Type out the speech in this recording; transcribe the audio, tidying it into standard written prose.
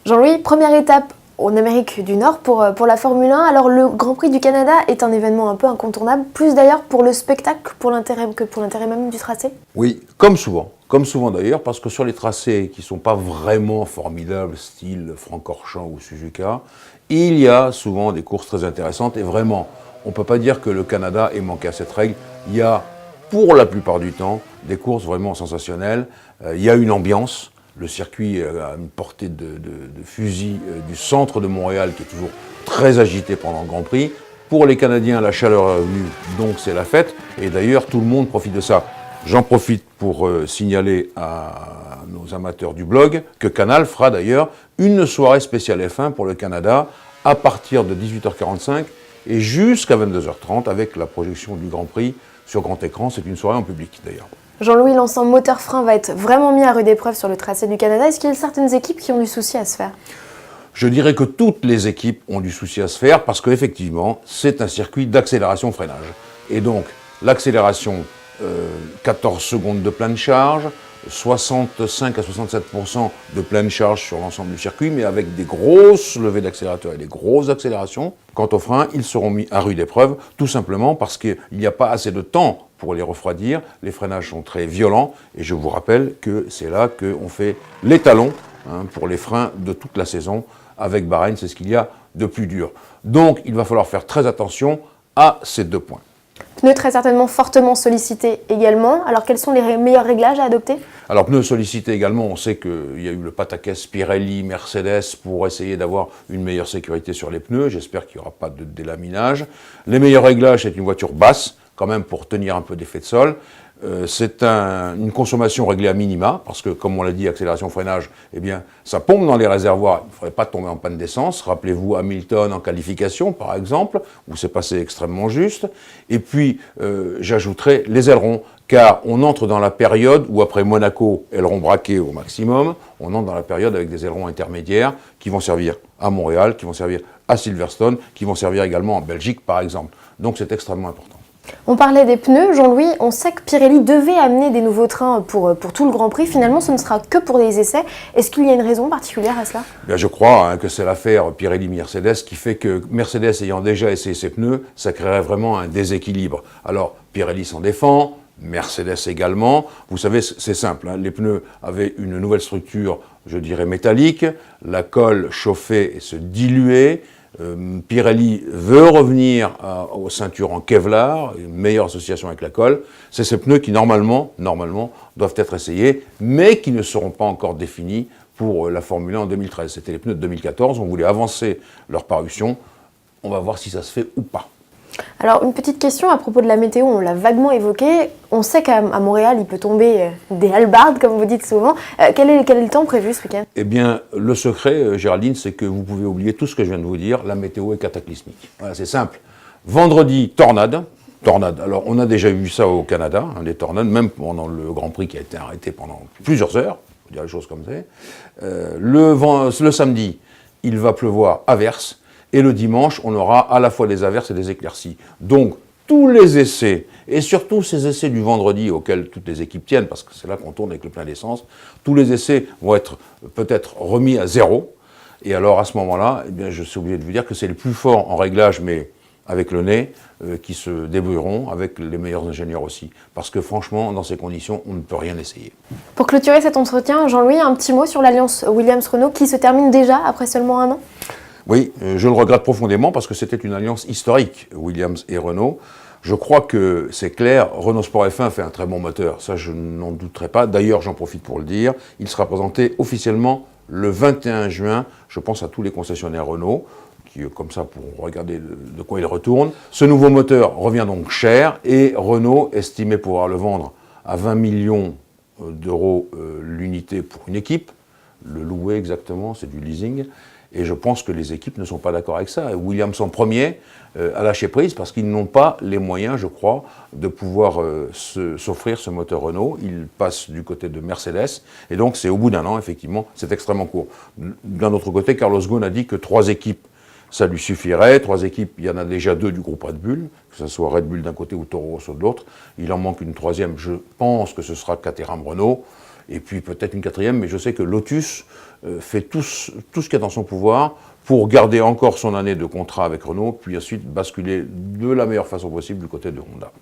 Jean-Louis, première étape en Amérique du Nord pour la Formule 1. Alors le Grand Prix du Canada est un événement un peu incontournable, plus d'ailleurs pour le spectacle que pour l'intérêt même du tracé. Oui, comme souvent d'ailleurs, parce que sur les tracés qui ne sont pas vraiment formidables, style Francorchamps ou Suzuka, il y a souvent des courses très intéressantes et vraiment, on ne peut pas dire que le Canada ait manqué à cette règle. Il y a, pour la plupart du temps, des courses vraiment sensationnelles. Il y a une ambiance. Le circuit a une portée de fusil du centre de Montréal qui est toujours très agité pendant le Grand Prix. Pour les Canadiens, la chaleur est venue, donc c'est la fête. Et d'ailleurs, tout le monde profite de ça. J'en profite pour signaler à nos amateurs du blog que Canal fera d'ailleurs une soirée spéciale F1 pour le Canada à partir de 18h45 et jusqu'à 22h30 avec la projection du Grand Prix sur grand écran. C'est une soirée en public d'ailleurs. Jean-Louis, l'ensemble moteur-frein va être vraiment mis à rude épreuve sur le tracé du Canada. Est-ce qu'il y a certaines équipes qui ont du souci à se faire? Je dirais que toutes les équipes ont du souci à se faire parce qu'effectivement, c'est un circuit d'accélération-freinage. Et donc, l'accélération, 14 secondes de pleine charge, 65 à 67% de pleine charge sur l'ensemble du circuit, mais avec des grosses levées d'accélérateur et des grosses accélérations. Quant aux freins, ils seront mis à rude épreuve, tout simplement parce qu'il n'y a pas assez de temps pour les refroidir. Les freinages sont très violents, et je vous rappelle que c'est là qu'on fait l'étalon pour les freins de toute la saison. Avec Bahreïn, c'est ce qu'il y a de plus dur. Donc, il va falloir faire très attention à ces deux points. Pneus très certainement fortement sollicités également. Alors, quels sont les meilleurs réglages à adopter? Alors, pneus sollicités également, on sait qu'il y a eu le pataquès Pirelli, Mercedes pour essayer d'avoir une meilleure sécurité sur les pneus. J'espère qu'il n'y aura pas de délaminage. Les meilleurs réglages, c'est une voiture basse, quand même pour tenir un peu d'effet de sol. C'est une consommation réglée à minima, parce que, comme on l'a dit, accélération-freinage, eh bien, ça pompe dans les réservoirs. Il ne faudrait pas tomber en panne d'essence. Rappelez-vous Hamilton en qualification, par exemple, où c'est passé extrêmement juste. Et puis, j'ajouterai les ailerons, car on entre dans la période où, après Monaco, ailerons braqués au maximum, on entre dans la période avec des ailerons intermédiaires qui vont servir à Montréal, qui vont servir à Silverstone, qui vont servir également en Belgique, par exemple. Donc, c'est extrêmement important. On parlait des pneus, Jean-Louis, on sait que Pirelli devait amener des nouveaux trains pour tout le Grand Prix. Finalement, ce ne sera que pour des essais. Est-ce qu'il y a une raison particulière à cela? Bien, je crois que c'est l'affaire Pirelli-Mercedes qui fait que Mercedes ayant déjà essayé ses pneus, ça créerait vraiment un déséquilibre. Alors, Pirelli s'en défend, Mercedes également. Vous savez, c'est simple, les pneus avaient une nouvelle structure, je dirais métallique, la colle chauffait et se diluait. Pirelli veut revenir aux ceintures en Kevlar, une meilleure association avec la colle. C'est ces pneus qui, normalement, doivent être essayés, mais qui ne seront pas encore définis pour la Formule 1 en 2013. C'était les pneus de 2014, on voulait avancer leur parution. On va voir si ça se fait ou pas. Alors, une petite question à propos de la météo, on l'a vaguement évoqué. On sait qu'à Montréal, il peut tomber des hallebardes, comme vous dites souvent. Quel est le temps prévu ce week-end? Eh bien, le secret, Géraldine, c'est que vous pouvez oublier tout ce que je viens de vous dire. La météo est cataclysmique. Voilà, c'est simple. Vendredi, tornade. Alors, on a déjà vu ça au Canada, des tornades, même pendant le Grand Prix qui a été arrêté pendant plusieurs heures. On peut dire les choses comme ça. Le samedi, il va pleuvoir averse. Et le dimanche, on aura à la fois des averses et des éclaircies. Donc, tous les essais, et surtout ces essais du vendredi auxquels toutes les équipes tiennent, parce que c'est là qu'on tourne avec le plein d'essence, tous les essais vont être peut-être remis à zéro. Et alors, à ce moment-là, eh bien, je suis obligé de vous dire que c'est les plus forts en réglage, mais avec le nez, qui se débrouilleront, avec les meilleurs ingénieurs aussi. Parce que franchement, dans ces conditions, on ne peut rien essayer. Pour clôturer cet entretien, Jean-Louis, un petit mot sur l'alliance Williams-Renault qui se termine déjà après seulement un an? Oui, je le regrette profondément parce que c'était une alliance historique, Williams et Renault. Je crois que c'est clair, Renault Sport F1 fait un très bon moteur, ça je n'en douterai pas. D'ailleurs, j'en profite pour le dire, il sera présenté officiellement le 21 juin, je pense à tous les concessionnaires Renault, qui comme ça pourront regarder de quoi il retourne. Ce nouveau moteur revient donc cher et Renault estimait pouvoir le vendre à 20 millions d'euros l'unité pour une équipe, le louer exactement, c'est du leasing. Et je pense que les équipes ne sont pas d'accord avec ça. Williams en premier a lâché prise parce qu'ils n'ont pas les moyens, je crois, de pouvoir s'offrir ce moteur Renault. Ils passent du côté de Mercedes. Et donc, c'est au bout d'un an, effectivement, c'est extrêmement court. D'un autre côté, Carlos Ghosn a dit que 3 équipes, ça lui suffirait. 3 équipes, il y en a déjà 2 du groupe Red Bull, que ce soit Red Bull d'un côté ou Toro Rosso de l'autre. Il en manque une 3e. Je pense que ce sera Caterham Renault. et puis peut-être une quatrième, mais je sais que Lotus fait tout ce qui est dans son pouvoir pour garder encore son année de contrat avec Renault, puis ensuite basculer de la meilleure façon possible du côté de Honda.